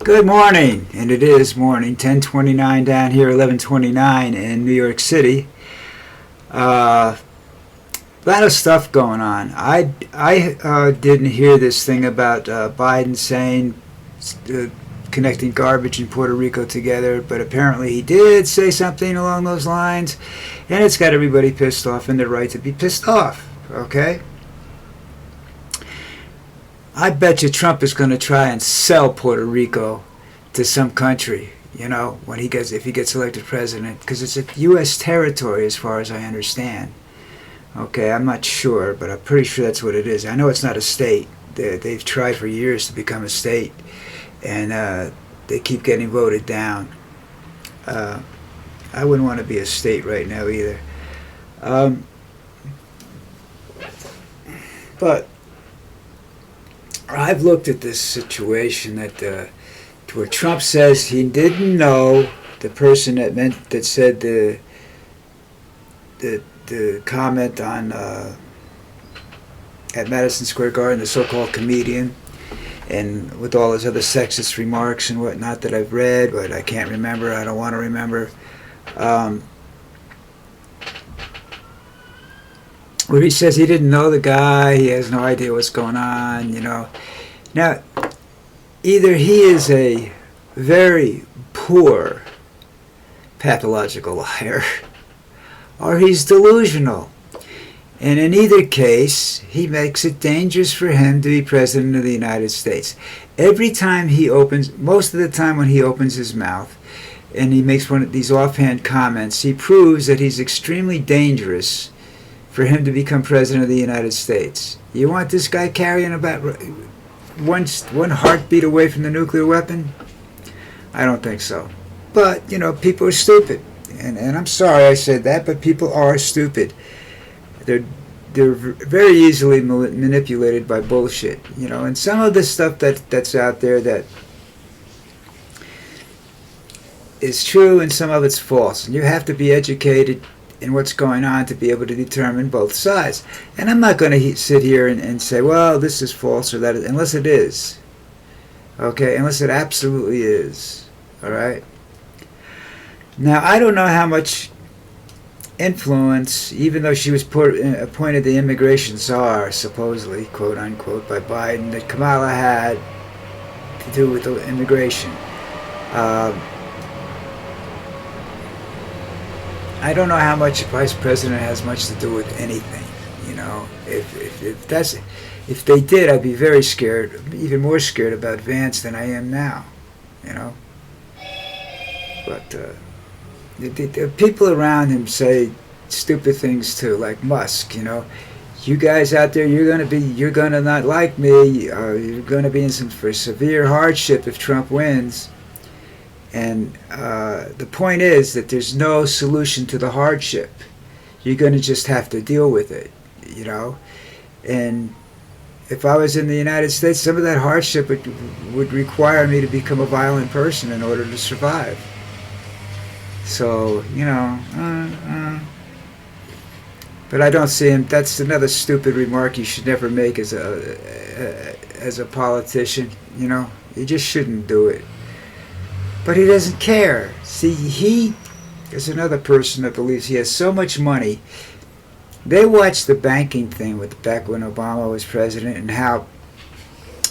Good morning, and it is morning, 10:29 down here, 11:29 in New York City. A lot of stuff going on. I didn't hear this thing about Biden saying connecting garbage in Puerto Rico together, but apparently he did say something along those lines, and it's got everybody pissed off, and they're right to be pissed off. Okay. I bet you Trump is going to try and sell Puerto Rico to some country, when if he gets elected president, because it's a U.S. territory as far as I understand. Okay, I'm not sure, but I'm pretty sure that's what it is. I know it's not a state. They've tried for years to become a state, and they keep getting voted down. I wouldn't want to be a state right now either. But I've looked at this situation where Trump says he didn't know the person that said the comment on at Madison Square Garden, the so-called comedian, and with all his other sexist remarks and whatnot that I've read, but I can't remember. I don't want to remember. Where he says he didn't know the guy, he has no idea what's going on, Now, either he is a very poor pathological liar, or he's delusional. And in either case, he makes it dangerous for him to be president of the United States. Every time most of the time when he opens his mouth, and he makes one of these offhand comments, he proves that he's extremely dangerous for him to become president of the United States. You want this guy carrying about one heartbeat away from the nuclear weapon? I don't think so. But, people are stupid. And I'm sorry I said that, but people are stupid. They're very easily manipulated by bullshit, And some of the stuff that's out there that is true and some of it's false. And you have to be educated in what's going on to be able to determine both sides. And I'm not going to sit here and say, well, this is false or that is, unless it is. Okay? Unless it absolutely is. All right? Now, I don't know how much influence, even though she was appointed the immigration czar, supposedly, quote unquote, by Biden, that Kamala had to do with the immigration. I don't know how much vice president has much to do with anything. If they did, I'd be very scared, even more scared about Vance than I am now. But the people around him say stupid things too, like Musk. You guys out there, you're gonna not like me. You're gonna be in for severe hardship if Trump wins. And the point is that there's no solution to the hardship. You're going to just have to deal with it, And if I was in the United States, some of that hardship would require me to become a violent person in order to survive. So, but I don't see him. That's another stupid remark you should never make as a politician. You just shouldn't do it. But he doesn't care. See, he is another person that believes he has so much money. They watched the banking thing back when Obama was president, and how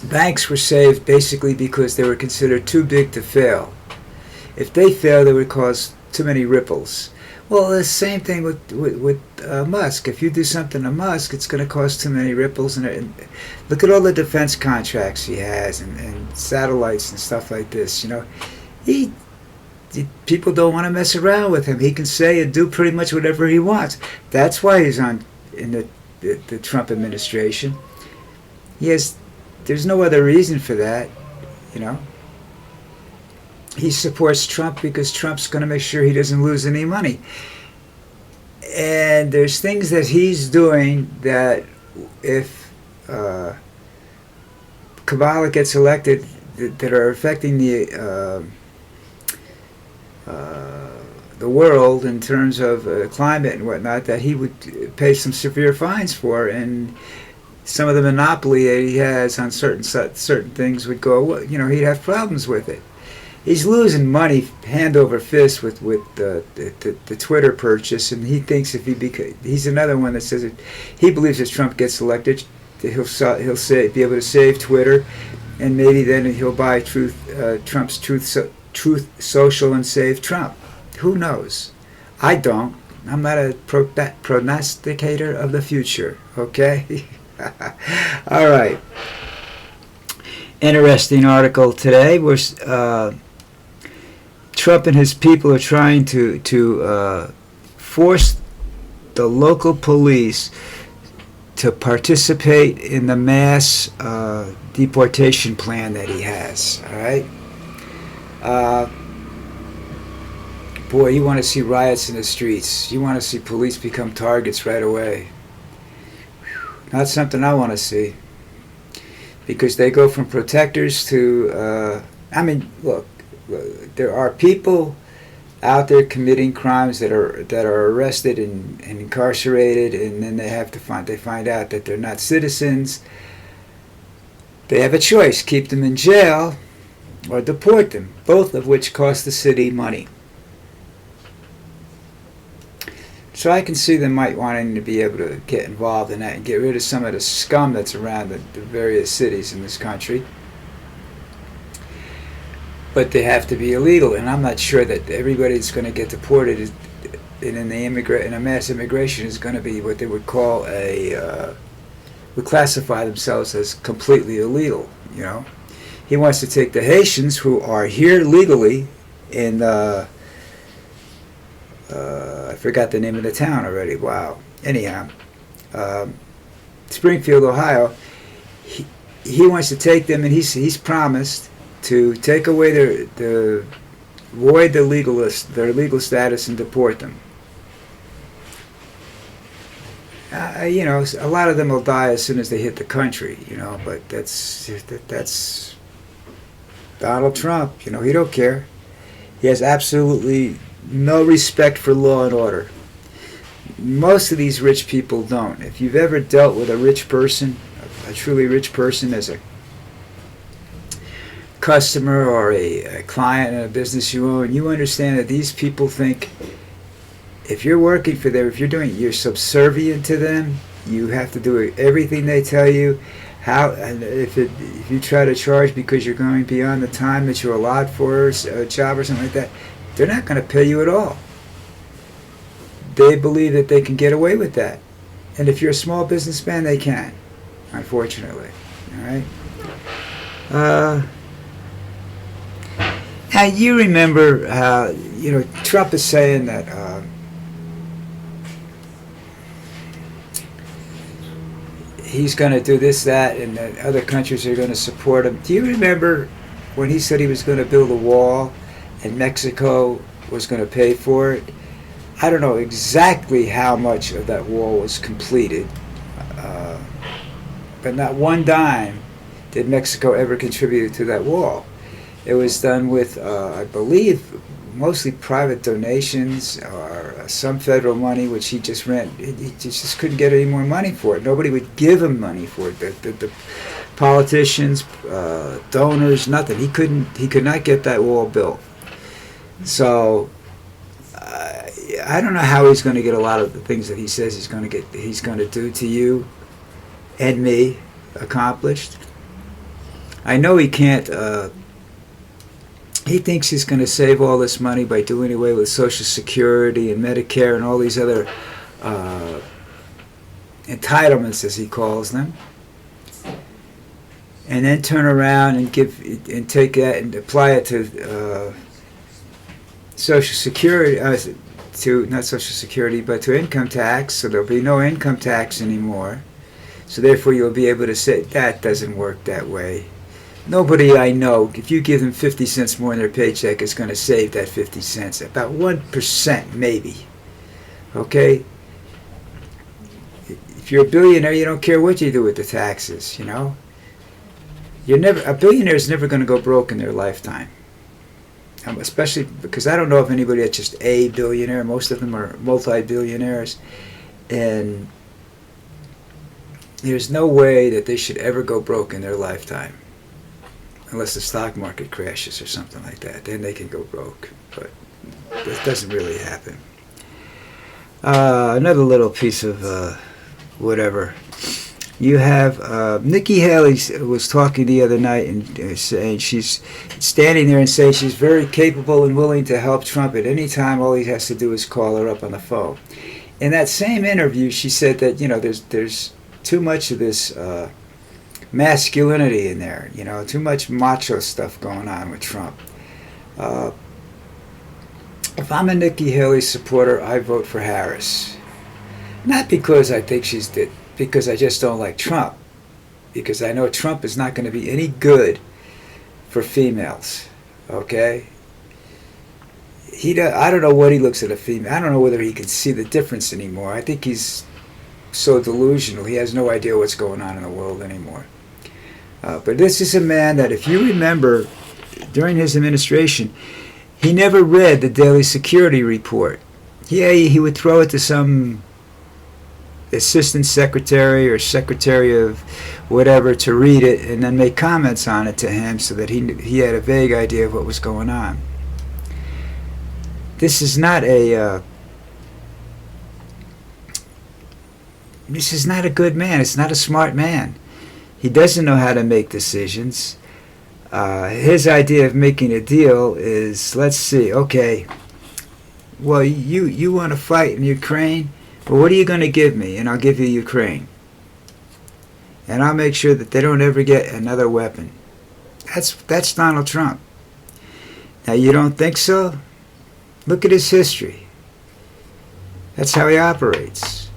banks were saved basically because they were considered too big to fail. If they failed, they would cause too many ripples. Well, the same thing with Musk. If you do something to Musk, it's going to cause too many ripples. And look at all the defense contracts he has, and satellites and stuff like this. People don't want to mess around with him. He can say and do pretty much whatever he wants. That's why he's in the Trump administration. There's no other reason for that, He supports Trump because Trump's going to make sure he doesn't lose any money. And there's things that he's doing that if Kamala gets elected that are affecting the world in terms of climate and whatnot, that he would pay some severe fines for, and some of the monopoly that he has on certain things would go. He'd have problems with it. He's losing money hand over fist with the Twitter purchase, and he thinks if he's another one that says he believes if Trump gets elected, he'll be able to save Twitter, and maybe then he'll buy Trump's Truth Social and save Trump. Who knows? I don't. I'm not a prognosticator of the future. Okay. All right. Interesting article today. Trump and his people are trying to force the local police to participate in the mass deportation plan that he has. All right. Boy, you want to see riots in the streets. You want to see police become targets right away. Not something I want to see, because they go from protectors to, look, there are people out there committing crimes that are arrested and incarcerated, and then they find out that they're not citizens. They have a choice: keep them in jail or deport them, both of which cost the city money. So I can see them wanting to be able to get involved in that and get rid of some of the scum that's around the various cities in this country. But they have to be illegal, and I'm not sure that everybody that's going to get deported in a mass immigration is going to be what they would call would classify themselves as completely illegal. He wants to take the Haitians who are here legally in I forgot the name of the town already. Wow. Anyhow, Springfield, Ohio. He wants to take them, and he's promised to take away void their legal status and deport them. A lot of them will die as soon as they hit the country. But that's Donald Trump. He don't care. He has absolutely no respect for law and order. Most of these rich people don't. If you've ever dealt with a rich person, a truly rich person, as a customer or a client in a business you own, you understand that these people think if you're working for them, you're subservient to them. You have to do everything they tell you. And if you try to charge because you're going beyond the time that you're allowed for a job or something like that, they're not going to pay you at all. They believe that they can get away with that. And if you're a small businessman, they can, unfortunately. All right? Now, you remember how, Trump is saying that he's going to do this, that, and that other countries are going to support him. Do you remember when he said he was going to build a wall and Mexico was going to pay for it? I don't know exactly how much of that wall was completed, but not one dime did Mexico ever contribute to that wall. It was done with, I believe, mostly private donations or some federal money, which he just just couldn't get any more money for it. Nobody would give him money for it. The politicians, donors, nothing. He could not get that wall built. So I don't know how he's going to get a lot of the things that he says he's going to do to you and me accomplished. I know he can't. He thinks he's going to save all this money by doing away with Social Security and Medicare and all these other entitlements, as he calls them, and then turn around and take that and apply it to Social Security, not Social Security, but to income tax. So there'll be no income tax anymore. So therefore, you'll be able to say that doesn't work that way. Nobody I know, if you give them 50 cents more in their paycheck, is going to save that 50 cents. About 1%, maybe. Okay? If you're a billionaire, you don't care what you do with the taxes, A billionaire is never going to go broke in their lifetime. Especially because I don't know of anybody that's just a billionaire. Most of them are multi-billionaires. And there's no way that they should ever go broke in their lifetime. Unless the stock market crashes or something like that. Then they can go broke. But that doesn't really happen. Another little piece of whatever. You have Nikki Haley was talking the other night and saying she's standing there and saying she's very capable and willing to help Trump at any time. All he has to do is call her up on the phone. In that same interview, she said that there's too much of this masculinity in there. Too much macho stuff going on with Trump. If I'm a Nikki Haley supporter, I vote for Harris. Not because I think because I just don't like Trump. Because I know Trump is not going to be any good for females. Okay? I don't know what he looks at a female. I don't know whether he can see the difference anymore. I think he's so delusional. He has no idea what's going on in the world anymore. But this is a man that, if you remember, during his administration, he never read the daily security report. He would throw it to some assistant secretary or secretary of whatever to read it and then make comments on it to him so that he had a vague idea of what was going on. This is not a good man. It's not a smart man. He doesn't know how to make decisions. His idea of making a deal is, let's see, okay, well, you want to fight in Ukraine? Well, what are you going to give me? And I'll give you Ukraine. And I'll make sure that they don't ever get another weapon. That's Donald Trump. Now, you don't think so? Look at his history. That's how he operates.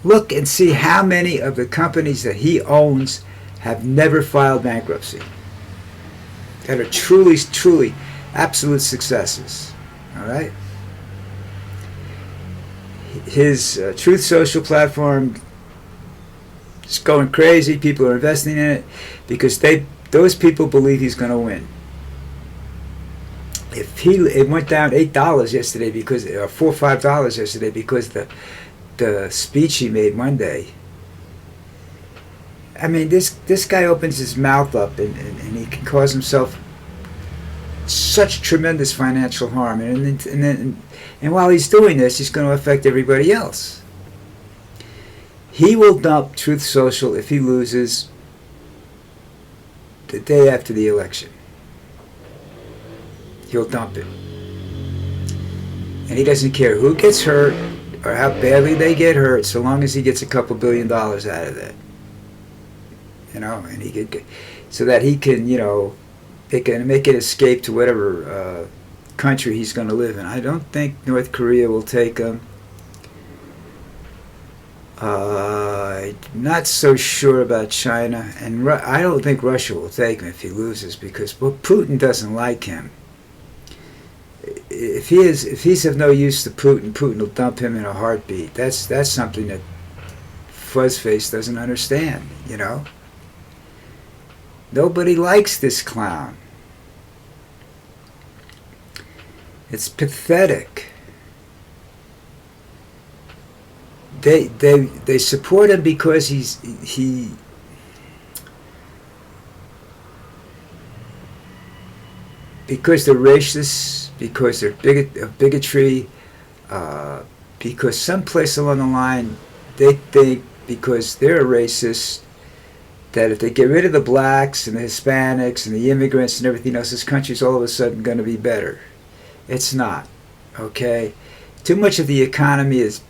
Look and see how many of the companies that he owns have never filed bankruptcy. That are truly, truly absolute successes. All right? His Truth Social platform is going crazy. People are investing in it because those people believe he's going to win. It went down $8 yesterday or $4 or $5 yesterday because the speech he made Monday. I mean, this guy opens his mouth up and he can cause himself such tremendous financial harm, and while he's doing this, he's going to affect everybody else. He will dump Truth Social if he loses the day after the election. He'll dump it. And he doesn't care who gets hurt or how badly they get hurt, so long as he gets a couple $2 billion out of that. And he could, so that he can, they can make an escape to whatever country he's going to live in. I don't think North Korea will take him. I'm not so sure about China, and I don't think Russia will take him if he loses because Putin doesn't like him. If he's of no use to Putin, Putin will dump him in a heartbeat. That's something that Fuzzface doesn't understand. Nobody likes this clown. It's pathetic. They support him because because they're racist, because they're bigotry, because someplace along the line they think because they're a racist that if they get rid of the blacks and the Hispanics and the immigrants and everything else, this country's all of a sudden going to be better. It's not. Okay? Too much of the economy is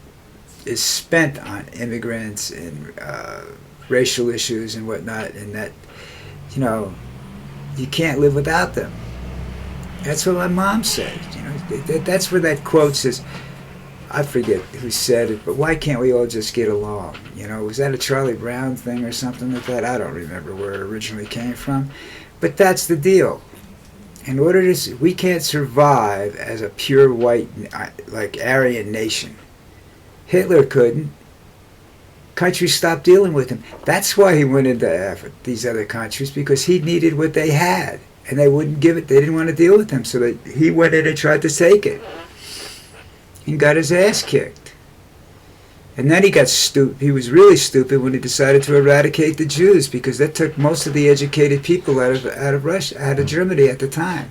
spent on immigrants and racial issues and whatnot, and that, you can't live without them. That's what my mom said. That's where that quote says, I forget who said it, but why can't we all just get along? Was that a Charlie Brown thing or something like that? I don't remember where it originally came from. But that's the deal. We can't survive as a pure white, like Aryan nation. Hitler couldn't. Countries stopped dealing with him. That's why he went into these other countries, because he needed what they had. And they wouldn't give it. They didn't want to deal with him. So he went in and tried to take it. And got his ass kicked. And then he got stupid. He was really stupid when he decided to eradicate the Jews, because that took most of the educated people out of Russia, out of Germany at the time,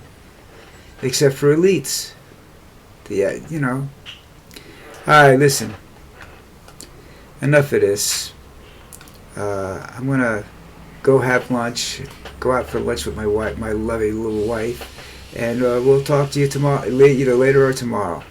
except for elites. You know. All right, listen. Enough of this. I'm gonna go have lunch. Go out for lunch with my wife, my lovely little wife, and we'll talk to you tomorrow, later or tomorrow.